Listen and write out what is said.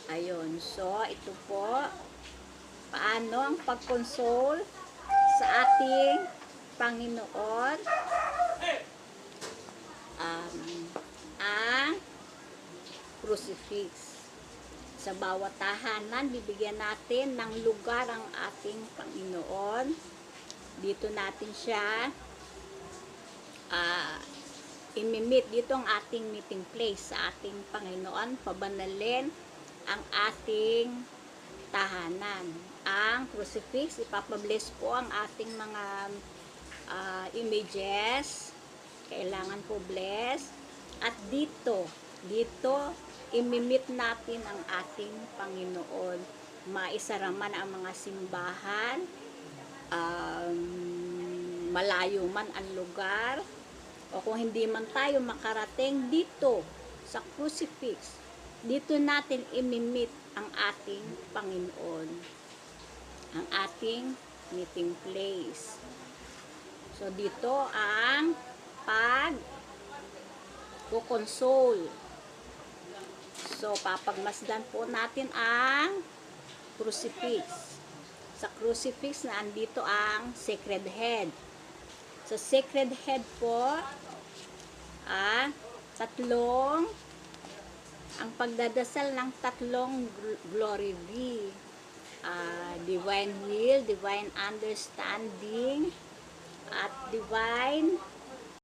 Ayun. So, ito po, paano ang pag-console sa ating Panginoon, ang crucifix. Sa bawat tahanan, bibigyan natin ng lugar ang ating Panginoon. Dito natin siya imimit. Dito ang ating meeting place sa ating Panginoon. Pabanalin ang ating tahanan. Ang crucifix, ipapabless po ang ating mga images. Kailangan po bless. At dito imimit natin ang ating Panginoon. Maisaraman ang mga simbahan, malayo man ang lugar, o kung hindi man tayo makarating dito sa crucifix, dito natin imimit ang ating Panginoon, ang ating meeting place. So dito ang pag-console. So papagmasdan po natin ang crucifix. Sa crucifix na andito ang sacred head. Sa sacred head po, ang pagdadasal ng tatlong glory be. Divine will, divine understanding, at divine